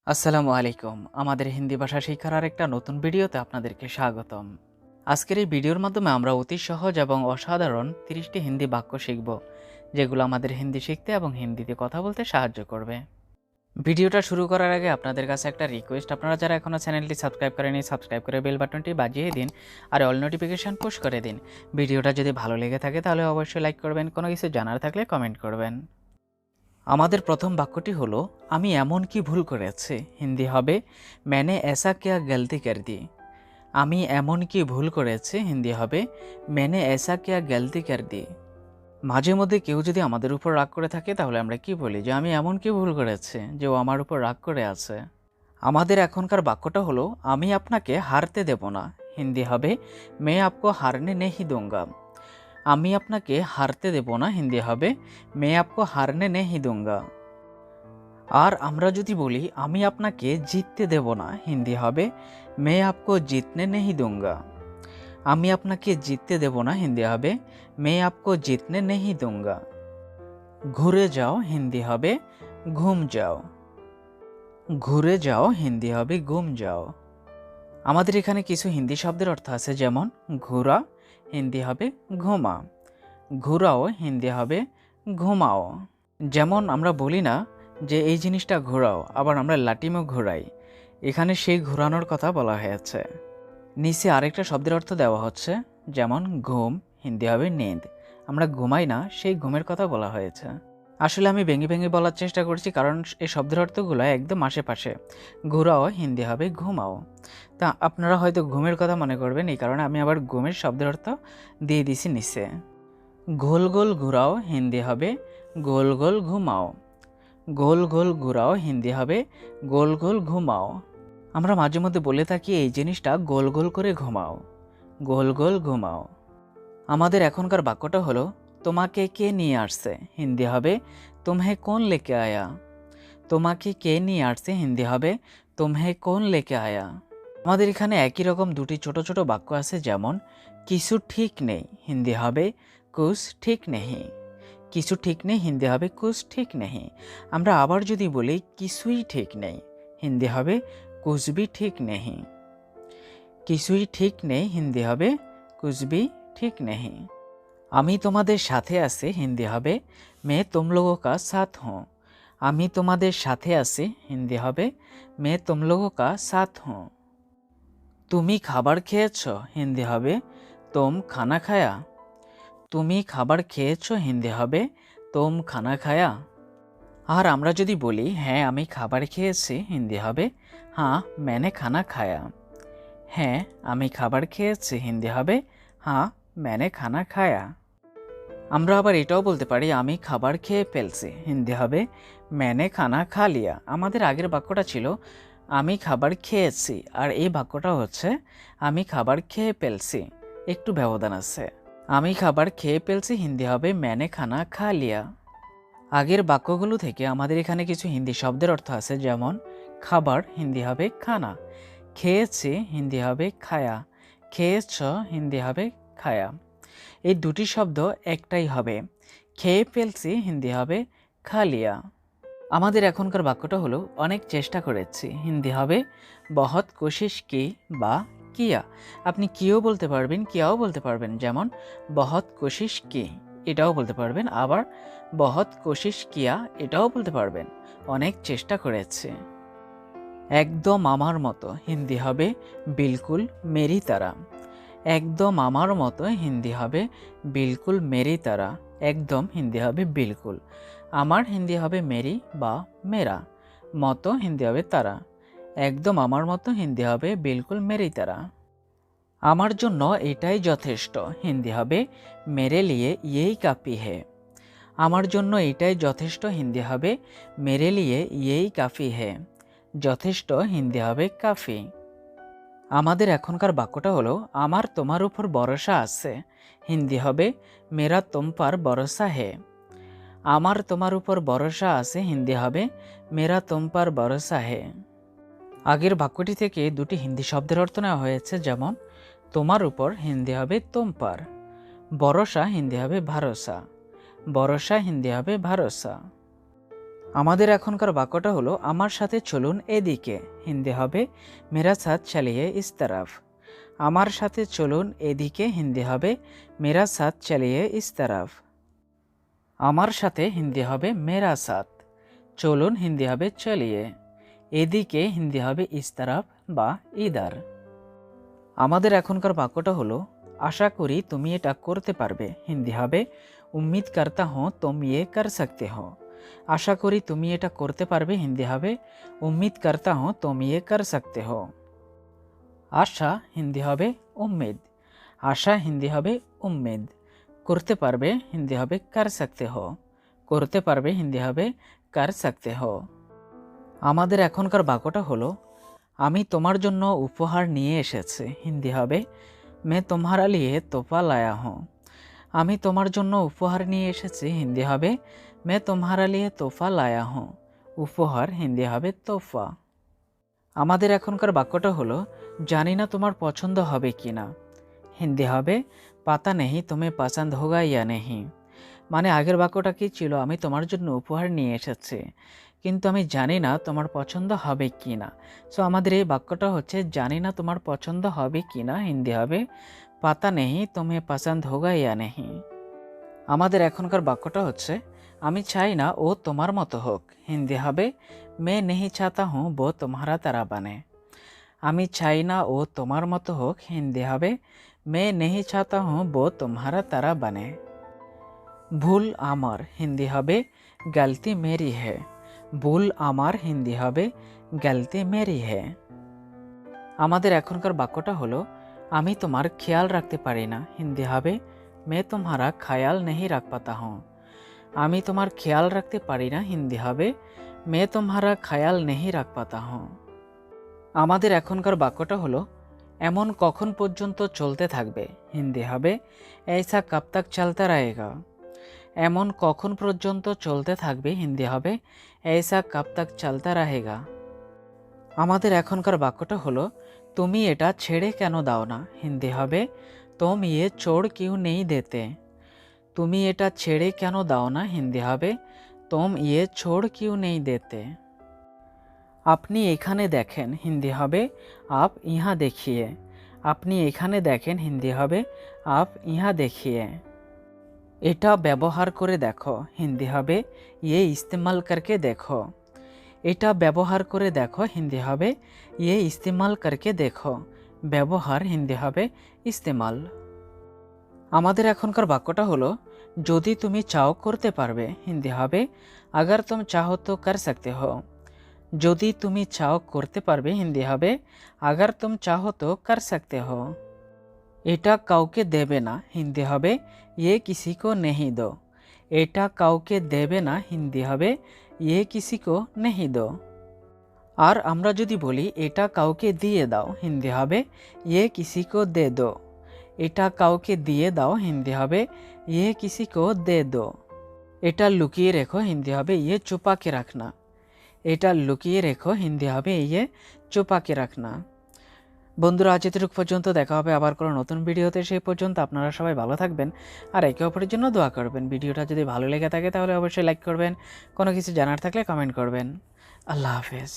আসসালামু আলাইকুম। আমাদের হিন্দি ভাষা শিক্ষার আরেকটা নতুন ভিডিওতে আপনাদেরকে স্বাগতম। আজকের এই ভিডিওর মাধ্যমে আমরা অতি সহজ এবং অসাধারণ 30টি হিন্দি বাক্য শিখব, যেগুলো আমাদের হিন্দি শিখতে এবং হিন্দিতে কথা বলতে সাহায্য করবে। ভিডিওটা শুরু করার আগে আপনাদের কাছে একটা রিকোয়েস্ট, আপনারা যারা এখনও চ্যানেলটি সাবস্ক্রাইব করেনি সাবস্ক্রাইব করে বেল বাটনটি বাজিয়ে দিন আর অল নোটিফিকেশান পুশ করে দিন। ভিডিওটা যদি ভালো লেগে থাকে তাহলে অবশ্যই লাইক করবেন, কোনো কিছু জানার থাকলে কমেন্ট করবেন। আমাদের প্রথম বাক্যটি হলো আমি এমন কি ভুল করেছি। হিন্দি হবে मैंने ऐसा क्या गलती कर दी। আমি এমন কি ভুল করেছি, হিন্দি হবে मैंने ऐसा क्या गलती कर दी। মাঝে মধ্যে কেউ যদি আমাদের উপর রাগ করে থাকে তাহলে আমরা কি বলি, যে আমি এমন কি ভুল করেছি যে ও আমার উপর রাগ করে আছে। আমাদের এখনকার বাক্যটা হলো আমি আপনাকে হারতে দেব না। হিন্দি হবে मैं आपको हारने नहीं दूंगा। আমি আপনাকে হারতে দেব না, হিন্দি হবে मैं आपको हारने नहीं दूंगा। আর আমরা যদি বলি আমি আপনাকে জিততে দেব না, হিন্দি হবে मैं आपको जीतने नहीं दूंगा। আমি আপনাকে জিততে দেব না, হিন্দি হবে मैं आपको जीतने नहीं दूंगा। ঘুরে যাও, হিন্দি হবে ঘুম যাও। ঘুরে যাও, হিন্দি হবে ঘুম যাও। আমাদের এখানে কিছু হিন্দি শব্দের অর্থ আছে, যেমন ঘোরা, হিন্দি হবে ঘুমা। ঘোরাও, হিন্দি হবে ঘুমাও। যেমন আমরা বলি না যে এই জিনিসটা ঘোরাও, আবার আমরা লাটিমও ঘোরাই, এখানে সেই ঘোরানোর কথা বলা হয়েছে। নিচে আরেকটা শব্দের অর্থ দেওয়া হচ্ছে, যেমন ঘুম, হিন্দি হবে নিন্দ। আমরা ঘুমাই না, সেই ঘুমের কথা বলা হয়েছে। আসলে আমি ভেঙে ভেঙে বলার চেষ্টা করছি, কারণ এই শব্দের অর্থগুলো একদম আশেপাশে। ঘোরাও, হিন্দি হবে ঘুমাও। তা আপনারা হয়তো ঘুমের কথা মনে করবেন, এই কারণে আমি আবার ঘুমের শব্দের অর্থ দিয়ে দিছি নিচে। গোল গোল ঘুরাও, হিন্দি হবে গোল গোল ঘুমাও। গোল গোল ঘুরাও, হিন্দি হবে গোল গোল ঘুমাও। আমরা মাঝে মধ্যে বলে থাকি এই জিনিসটা গোল গোল করে ঘুমাও, গোল গোল ঘুমাও। আমাদের এখনকার বাক্যটা হলো তোমাকে কে নিয়ে আসছে, হিন্দি হবে তুমহে কোন লেকে আয়া। তোমাকে কে নিয়ে আসছে, হিন্দি হবে তুমহে কোন লেকে আয়া। আমাদের এখানে একই রকম দুটি ছোট ছোট বাক্য আছে, যেমন কিছু ঠিক নেই, হিন্দি হবে কুছ ঠিক নেহি। কিছু ঠিক নেই, হিন্দি হবে কুছ ঠিক নেহি। আমরা আবার যদি বলি কিছুই ঠিক নেই, হিন্দি হবে কুছ ভি ঠিক নেহি। কিছুই ঠিক নেই, হিন্দি হবে কুছ ভি ঠিক নেহি। আমি তোমাদের সাথে আছি, হিন্দি হবে मैं तुम लोगों का साथ हूँ। আমি তোমাদের সাথে আছি, হিন্দি হবে मैं तुम लोगों का साथ हूँ। তুমি খাবার খেয়েছো, হিন্দি হবে तुम खाना खाया। তুমি খাবার খেয়েছো, হিন্দি হবে तुम खाना खाया। আর আমরা যদি বলি হ্যাঁ আমি খাবার খেয়েছি, হিন্দি হবে हाँ मैंने खाना खाया। হ্যাঁ আমি খাবার খেয়েছি, হিন্দি হবে हाँ मैंने खाना खाया। আমরা আবার এটাও বলতে পারি আমি খাবার খেয়ে ফেলছি, হিন্দি হবে मैंने खाना खा लिया। আমাদের আগের বাক্যটা ছিল আমি খাবার খেয়েছি, আর এই বাক্যটা হচ্ছে আমি খাবার খেয়ে ফেলছি, একটু ব্যবধান আছে। আমি খাবার খেয়ে ফেলছি, হিন্দি হবে मैंने खाना खा लिया। আগের বাক্যগুলো থেকে আমাদের এখানে কিছু হিন্দি শব্দের অর্থ আছে, যেমন খাবার, হিন্দি হবে খানা। খেয়েছি, হিন্দি হবে খায়া। খেয়েছ, হিন্দি হবে খায়া। এই দুটি শব্দ একটাই হবে। খেয়ে ফেলছি, হিন্দি হবে খালিয়া। আমাদের এখনকার বাক্যটা হলো অনেক চেষ্টা করেছি, হিন্দি হবে বহুত কোশিশ কি বা কিয়া। আপনি কিও বলতে পারবেন, কিয়াও বলতে পারবেন, যেমন বহুত কোশিশ কি এটাও বলতে পারবেন, আবার বহুত কোশিশ কিয়া এটাও বলতে পারবেন। অনেক চেষ্টা করেছি। একদম আমার মতো, হিন্দি হবে বিলকুল মেরি তারা। একদম আমার মতো, হিন্দি হবে বিলকুল মেরি তারা। একদম, হিন্দি হবে বিলকুল। আমার, হিন্দি হবে মেরি বা মেরা। মতো, হিন্দি হবে তারা। একদম আমার মতো, হিন্দি হবে বিলকুল মেরি তারা। আমার জন্য এটাই যথেষ্ট, হিন্দি হবে মেরে লিয়ে ইয়েই কাফি হে। আমার জন্য এটাই যথেষ্ট, হিন্দি হবে মেরে লিয়ে ইয়েই কাফি হে। যথেষ্ট, হিন্দি হবে কাফি। আমাদের এখনকার বাক্যটা হলো আমার তোমার উপর ভরসা আছে, হিন্দি হবে মেরা তুম পার ভরসা হে। আমার তোমার উপর ভরসা আছে, হিন্দি হবে মেরা তুম পার ভরসা হে। আগের বাক্যটি থেকে দুটি হিন্দি শব্দের অর্থ নেওয়া হয়েছে, যেমন তোমার উপর, হিন্দি হবে তুম পার। ভরসা, হিন্দি হবে ভরসা। ভরসা, হিন্দি হবে ভরসা। আমাদের এখনকার বাক্যটা হলো আমার সাথে চলুন এদিকে, হিন্দি হবে মেরা সাথ চালিয়ে ইস তরফ। আমার সাথে চলুন এদিকে, হিন্দি হবে মেরা সাথ চালিয়ে ইস তরফ। আমার সাথে হিন্দি হবে মেরা সাথ, চলুন হিন্দি হবে চলিয়ে, এদিকে হিন্দি হবে ইস তরফ বা ইদার। আমাদের এখনকার বাক্যটা হলো আশা করি তুমি এটা করতে পারবে, হিন্দি হবে উম্মিদ করতা হুঁ তুম ইয়ে কর সকতে হো। আশা করি তুমি এটা করতে পারবে, হিন্দি হবে উম্মিদ করতা হুঁ তুম ইয়ে কর সকতে হো। আশা হিন্দি হবে উম্মিদ, আশা হিন্দি হবে উম্মিদ। করতে পারবে হিন্দি হবে কর সকতে হো, করতে পারবে হিন্দি হবে কর সকতে হো। আমাদের এখনকার বাক্যটা হলো আমি তোমার জন্য উপহার নিয়ে এসেছি, হিন্দি হবে मैं तुम्हारा लिए तोहफा लाया हूँ। আমি তোমার জন্য উপহার নিয়ে এসেছি, হিন্দি হবে मैं तुम्हारा लिए तोहफा लाया हूँ। উপহার হিন্দি হবে তোহফা। আমাদের এখনকার বাক্যটা হলো জানি না তোমার পছন্দ হবে কি না, হিন্দি হবে পাতা নেহি তুমি পছন্দ হোগা ইয়া নেহি। মানে আগের বাক্যটা কি ছিল, আমি তোমার জন্য উপহার নিয়ে এসেছি কিন্তু আমি জানি না তোমার পছন্দ হবে কি না। সো আমাদের এই বাক্যটা হচ্ছে জানি না তোমার পছন্দ হবে কি না, হিন্দি হবে পাতা নেহি তুমি পছন্দ হোগা ইয়া নেহি। আমাদের এখনকার বাক্যটা হচ্ছে আমি চাই না ও তোমার মতো হোক, হিন্দি হবে मैं नहीं चाहता हूँ वो तुम्हारा तरह बने। আমি চাই না ও তোমার মতো হোক, হিন্দি হবে मैं नहीं चाहता हूँ वो तुम्हारा तरह बने। ভুল আমার, হিন্দি হবে গলতি মেরি है। ভুল আমার, হিন্দি হবে গলতি মেরি है। আমাদের এখনকার বাক্যটা হলো আমি তোমার খেয়াল রাখতে পারি না, হিন্দি হবে मैं तुम्हारा ख्याल नहीं रख पाता हूँ। আমি তোমার খেয়াল রাখতে পারি না, হিন্দি হবে मैं तुम्हारा ख्याल नहीं रख पाता हूँ। আমাদের এখনকার বাক্যটা হলো এমন কখন পর্যন্ত চলতে থাকবে, হিন্দি হবে ऐसा कब तक चलता रहेगा। এমন কখন পর্যন্ত চলতে থাকবে, হিন্দি হবে ऐसा कब तक चलता रहेगा। আমাদের এখনকার বাক্যটা হলো তুমি এটা ছেড়ে কেন দাও না, হিন্দি হবে तुम ये छोड़ क्यों नहीं देते। তুমি এটা ছেড়ে কেন দাও না, হিন্দি হবে तुम ये छोड़ क्यों नहीं देते। আপনি এখানে দেখেন, হিন্দি হবে आप यहाँ देखिए। আপনি এখানে দেখেন, হিন্দি হবে आप यहाँ देखिए। এটা ব্যবহার করে দেখো, হিন্দি হবে ये इस्तेमाल करके देखो। এটা ব্যবহার করে দেখো, হিন্দি হবে ये इस्तेमाल करके देखो। ব্যবহার হিন্দি হবে ইস্তেমাল। আমাদের এখনকার বাক্যটা হলো যদি তুমি চাও করতে পারবে, হিন্দি হবে अगर तुम चाहो तो कर सकते हो। যদি তুমি চাও করতে পারবে, হিন্দি হবে अगर तुम चाहो तो कर सकते हो। এটা কাউকে দেবে না, হিন্দি হবে ये किसी को नहीं दो। এটা কাউকে দেবে না, হিন্দি হবে ये किसी को नहीं दो। আর আমরা যদি বলি এটা কাউকে দিয়ে দাও, হিন্দি হবে ये किसी को दे दो। এটা কাউকে দিয়ে দাও, হিন্দি হবে ये किसी को दे दो। এটা লুকিয়ে রেখো, হিন্দি হবে ये छुपा के रखना। এটা লুকিয়ে রেখো, হিন্দি হবে ये छुपा के रखना। বন্ধুরা আজ এতটুকু পর্যন্ত, দেখা হবে আবার কোনো নতুন ভিডিওতে। সেই পর্যন্ত আপনারা সবাই ভালো থাকবেন আর একে অপরের জন্য দোয়া করবেন। ভিডিওটা যদি ভালো লেগে থাকে তাহলে অবশ্যই লাইক করবেন, কোনো কিছু জানার থাকলে কমেন্ট করবেন। আল্লাহ হাফেজ।